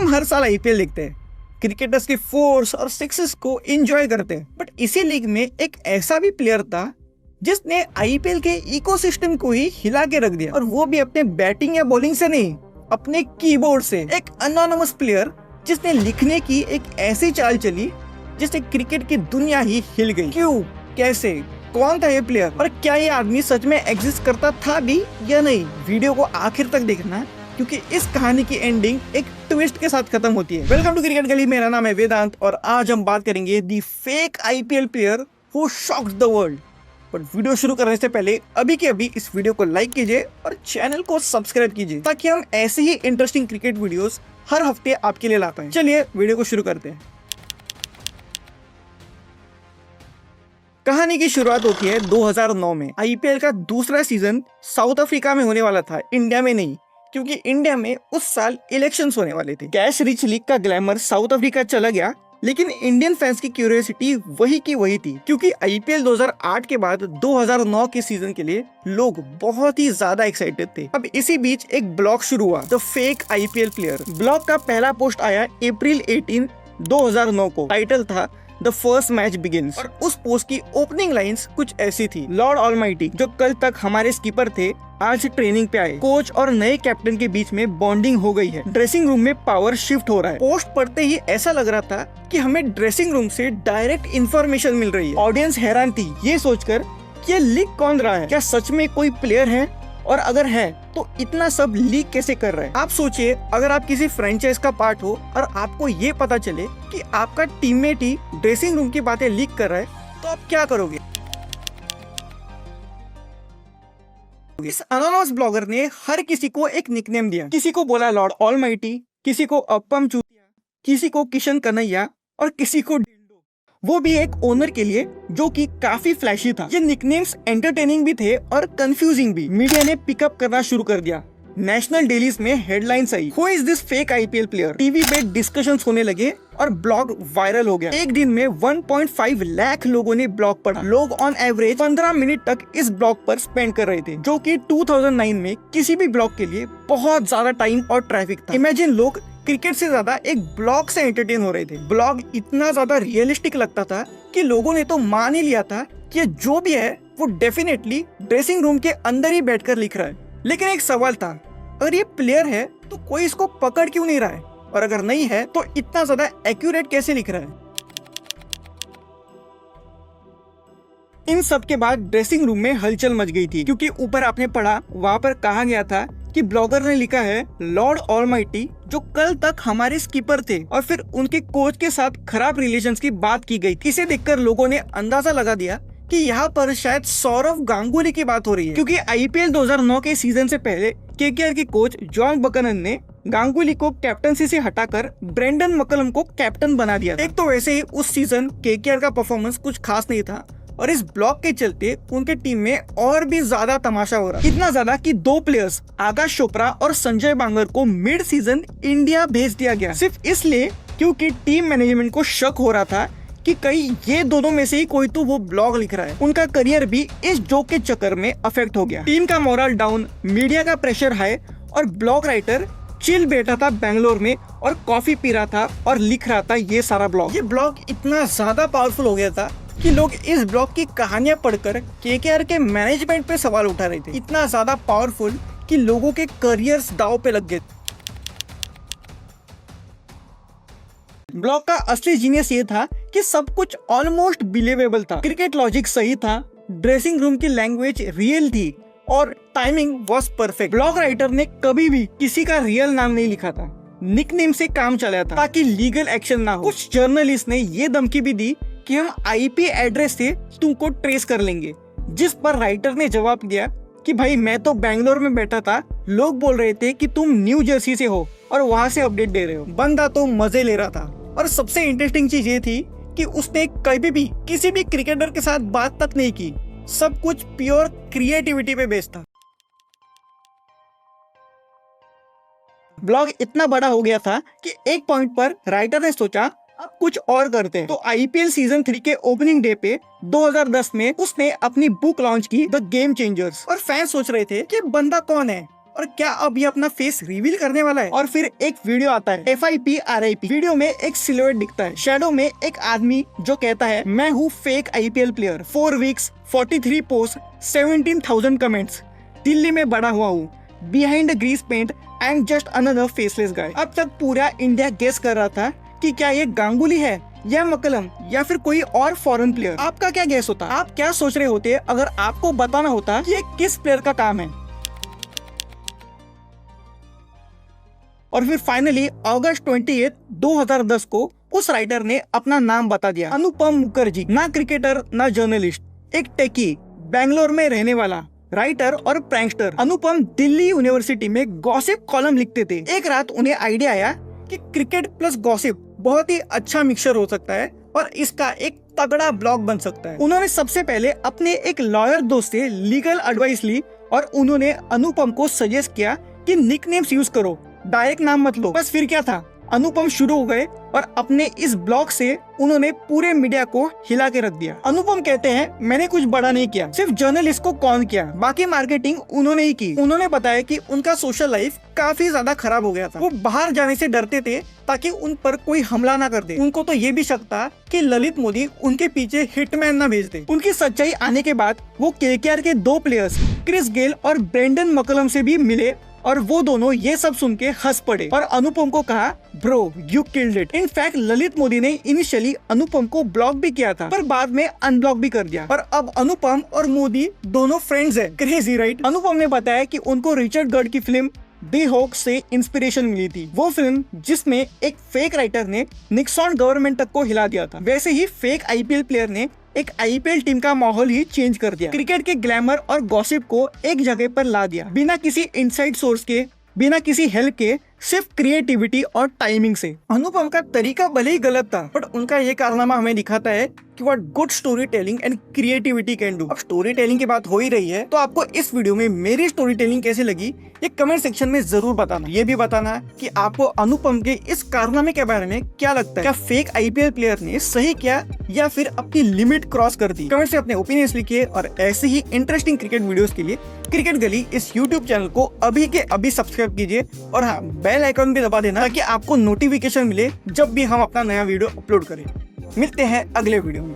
हम हर साल आईपीएल देखते हैं, क्रिकेटर्स की फोर्स और सिक्सेस को एंजॉय करते हैं, बट इसी लीग में एक ऐसा भी प्लेयर था जिसने आईपीएल के इकोसिस्टम को ही हिला के रख दिया, और वो भी अपने बैटिंग या बॉलिंग से नहीं, अपने कीबोर्ड से। एक अनोनिमस प्लेयर जिसने लिखने की एक ऐसी चाल चली जिससे क्रिकेट की दुनिया ही हिल गई। क्यों, कैसे, कौन था ये प्लेयर, और क्या ये आदमी सच में एग्जिस्ट करता था भी या नहीं? वीडियो को आखिर तक देखना, क्योंकि इस कहानी की एंडिंग एक ट्विस्ट के साथ खत्म होती है। वेलकम टू क्रिकेट गली, मेरा नाम है वेदांत और आज हम बात करेंगे the fake IPL player who shocked the world. But video शुरू करने से पहले अभी के अभी इस वीडियो को लाइक कीजिए और चैनल को सब्सक्राइब कीजिए, ताकि हम ऐसे ही इंटरेस्टिंग क्रिकेट वीडियोस हर हफ्ते आपके लिए लाते हैं। चलिए वीडियो को शुरू करते हैं। कहानी की शुरुआत होती है 2009 में। आईपीएल का दूसरा सीजन साउथ अफ्रीका में होने वाला था, इंडिया में नहीं, क्योंकि इंडिया में उस साल इलेक्शंस होने वाले थे। कैश रिच लीग का ग्लैमर साउथ अफ्रीका चला गया, लेकिन इंडियन फैंस की क्यूरियोसिटी वही की वही थी, क्योंकि आईपीएल 2008 के बाद 2009 के सीजन के लिए लोग बहुत ही ज्यादा एक्साइटेड थे। अब इसी बीच एक ब्लॉग शुरू हुआ, the fake IPL player. Blog का पहला पोस्ट आया अप्रैल 18, 2009 को। टाइटल था द फर्स्ट मैच बिगिंस, और उस पोस्ट की ओपनिंग लाइंस कुछ ऐसी थी। लॉर्ड ऑलमाइटी, जो कल तक हमारे स्कीपर थे, आज ट्रेनिंग पे आए। कोच और नए कैप्टन के बीच में बॉन्डिंग हो गई है। ड्रेसिंग रूम में पावर शिफ्ट हो रहा है। पोस्ट पढ़ते ही ऐसा लग रहा था कि हमें ड्रेसिंग रूम से डायरेक्ट इंफॉर्मेशन मिल रही है। ऑडियंस हैरान थी ये सोचकर कि ये लीक कौन रहा है, क्या सच में कोई प्लेयर है, और अगर है तो इतना सब लीक कैसे कर रहे हैं। आप सोचिए, अगर आप किसी फ्रेंचाइज का पार्ट हो और आपको ये पता चले कि आपका टीममेट ही ड्रेसिंग रूम की बातें लीक कर रहा है, तो आप क्या करोगे? इस अनोनिमस ब्लॉगर ने हर किसी को एक निकनेम दिया। किसी को बोला लॉर्ड ऑलमाइटी, किसी को अप्पम चूतिया, किसी को किशन कन्हैया और किसी को डिंडो, वो भी एक ओनर के लिए जो कि काफी फ्लैशी था। ये निकनेम्स एंटरटेनिंग भी थे और कंफ्यूजिंग भी। मीडिया ने पिकअप करना शुरू कर दिया। नेशनल डेलीज में headlines I, who is this fake IPL player. TV पे डिस्कशंस होने लगे और ब्लॉग वायरल हो गया। एक दिन में 1.5 लाख लोगों ने ब्लॉग पढ़ा। लोग ऑन एवरेज 15 मिनट तक इस ब्लॉग पर स्पेंड कर रहे थे, जो कि 2009 में किसी भी ब्लॉग के लिए बहुत ज्यादा टाइम और ट्रैफिक था। इमेजिन, लोग क्रिकेट से ज्यादा एक ब्लॉग से एंटरटेन हो रहे थे। ब्लॉग इतना ज्यादा रियलिस्टिक लगता था कि लोगों ने तो मान ही लिया था कि जो भी है वो डेफिनेटली ड्रेसिंग रूम के अंदर ही बैठकर लिख रहा है। लेकिन एक सवाल था, अगर ये प्लेयर है तो कोई इसको पकड़ क्यों नहीं रहा है, और अगर नहीं है तो इतना ज्यादा एक्यूरेट कैसे लिख रहा है? इन सब के बाद ड्रेसिंग रूम में हलचल मच गई थी, क्योंकि ऊपर आपने पढ़ा, वहाँ पर कहा गया था कि ब्लॉगर ने लिखा है लॉर्ड ऑलमाइटी, जो कल तक हमारे स्कीपर थे, और फिर उनके कोच के साथ खराब रिलेशंस की बात की गई। इसे देखकर लोगों ने अंदाजा लगा दिया कि यहाँ पर शायद सौरव गांगुली की बात हो रही है, क्योंकि आईपीएल 2009 के सीजन से पहले केकेआर के कोच जॉन बकनन ने गांगुली को कैप्टनसी से हटाकर ब्रेंडन मकलम को कैप्टन बना दिया था। एक तो वैसे ही उस सीजन केकेआर का परफॉर्मेंस कुछ खास नहीं था, और इस ब्लॉक के चलते उनके टीम में और भी ज्यादा तमाशा हो रहा। इतना ज्यादा कि दो प्लेयर्स आकाश चोपड़ा और संजय बांगर को मिड सीजन इंडिया भेज दिया गया, सिर्फ इसलिए क्योंकि टीम मैनेजमेंट को शक हो रहा था कि कहीं ये दोनों में से ही कोई तो वो ब्लॉग लिख रहा है। उनका करियर भी इस जोक के चक्कर में अफेक्ट हो गया। टीम का मोरल डाउन, मीडिया का प्रेशर हाई, और ब्लॉग राइटर चिल बैठा था बेंगलोर में और कॉफी पी रहा था और लिख रहा था ये सारा ब्लॉग। ये ब्लॉग इतना ज्यादा पावरफुल हो गया था कि लोग इस ब्लॉग की कहानियां पढ़कर केकेआर के मैनेजमेंट पे सवाल उठा रहे थे। इतना ज्यादा पावरफुल कि लोगों के करियर्स दांव पे लग गए। ब्लॉग का असली जीनियस ये था कि सब कुछ ऑलमोस्ट बिलीवेबल था। क्रिकेट लॉजिक सही था, ड्रेसिंग रूम की लैंग्वेज रियल थी, और timing was perfect. Blog writer ने कभी भी किसी का रियल नाम नहीं लिखा था, निकनेम से काम चलाया था ताकि लीगल एक्शन ना हो। कुछ जर्नलिस्ट ने ये धमकी भी दी कि हम आईपी एड्रेस से तुमको ट्रेस कर लेंगे, जिस पर राइटर ने जवाब दिया कि भाई मैं तो बैंगलोर में बैठा था, लोग बोल रहे थे कि तुम न्यू जर्सी से हो और वहाँ से अपडेट दे रहे हो। बंदा तो मजे ले रहा था, और सबसे इंटरेस्टिंग चीज ये थी कि उसने कभी भी किसी भी क्रिकेटर के साथ बात तक नहीं की। सब कुछ प्योर क्रिएटिविटी पे बेस्ड था। ब्लॉग इतना बड़ा हो गया था कि एक पॉइंट पर राइटर ने सोचा अब कुछ और करते हैं। तो आईपीएल सीजन 3 के ओपनिंग डे पे 2010 में उसने अपनी बुक लॉन्च की, द गेम चेंजर्स। और फैंस सोच रहे थे कि बंदा कौन है, और क्या अब ये अपना फेस रिवील करने वाला है? और फिर एक वीडियो आता है FIP RIP। वीडियो में एक सिलुएट दिखता है, शैडो में एक आदमी जो कहता है मैं हूँ fake IPL player, 4 weeks 43 post 17,000 comments, Delhi में बड़ा हुआ हूँ, behind grease paint I am just another faceless guy. अब तक पूरा इंडिया गेस कर रहा था कि क्या ये गांगुली है या मकलम या फिर कोई और फॉरेन प्लेयर। आपका क्या गेस होता? आप क्या सोच रहे होते अगर आपको बताना होता कि ये किस प्लेयर का काम है? और फिर फाइनली अगस्त 28, 2010 को उस राइटर ने अपना नाम बता दिया, अनुपम मुखर्जी। ना क्रिकेटर ना जर्नलिस्ट, एक टेकी, बेंगलोर में रहने वाला राइटर और प्रैंकस्टर। अनुपम दिल्ली यूनिवर्सिटी में गॉसिप कॉलम लिखते थे। एक रात उन्हें आइडिया आया कि क्रिकेट प्लस गॉसिप बहुत ही अच्छा मिक्सचर हो सकता है और इसका एक तगड़ा ब्लॉग बन सकता है। उन्होंने सबसे पहले अपने एक लॉयर दोस्त से लीगल एडवाइस ली और उन्होंने अनुपम को सजेस्ट किया कि निकनेम्स यूज करो, डायरेक्ट नाम मत लो। बस फिर क्या था, अनुपम शुरू हो गए और अपने इस ब्लॉग से उन्होंने पूरे मीडिया को हिला के रख दिया। अनुपम कहते हैं मैंने कुछ बड़ा नहीं किया, सिर्फ जर्नलिस्ट को कॉल किया, बाकी मार्केटिंग उन्होंने ही की। उन्होंने बताया कि उनका सोशल लाइफ काफी ज्यादा खराब हो गया था। वो बाहर जाने से डरते थे ताकि उन पर कोई हमला ना कर दे। उनको तो ये भी शक था कि ललित मोदी उनके पीछे हिटमैन ना भेज दे। उनकी सच्चाई आने के बाद वो KKR के 2 प्लेयर्स क्रिस गेल और ब्रेंडन मकलम से भी मिले और वो दोनों ये सब सुन के हंस पड़े और अनुपम को कहा bro you killed it. In fact Lalit Modi ने इनिशियली अनुपम को ब्लॉक भी किया था पर बाद में अनब्लॉक भी कर दिया। और अब अनुपम और मोदी दोनों फ्रेंड्स हैं। Crazy right? अनुपम ने बताया कि उनको रिचर्ड गर्ड की फिल्म दी हॉक से इंस्पिरेशन मिली थी। वो फिल्म जिसमें एक फेक राइटर ने निक्सॉन गवर्नमेंट तक को हिला दिया था। वैसे ही फेक IPL प्लेयर ने एक IPL टीम का माहौल ही चेंज कर दिया। क्रिकेट के ग्लैमर और गॉसिप को एक जगह पर ला दिया, बिना किसी इनसाइड सोर्स के, बिना किसी हेल्प के, सिर्फ क्रिएटिविटी और टाइमिंग से। अनुपम का तरीका भले ही गलत था बट उनका ये कारनामा हमें दिखाता है कि what good story telling and creativity can do. अब स्टोरी टेलिंग की बात हो ही रही है तो आपको इस वीडियो में मेरी स्टोरी टेलिंग कैसी लगी ये कमेंट सेक्शन में जरूर बताना। ये भी बताना कि आपको अनुपम के इस कारनामे के बारे में क्या लगता है। क्या फेक IPL प्लेयर ने सही किया या फिर अपनी लिमिट क्रॉस कर दी? कमेंट से अपने ओपिनियंस लिखिए और ऐसे ही इंटरेस्टिंग क्रिकेट वीडियोस के लिए क्रिकेट गली इस YouTube चैनल को अभी के अभी सब्सक्राइब कीजिए और हाँ बेल आइकन भी दबा देना ताकि आपको नोटिफिकेशन मिले जब भी हम अपना नया वीडियो अपलोड करें। मिलते हैं अगले वीडियो में।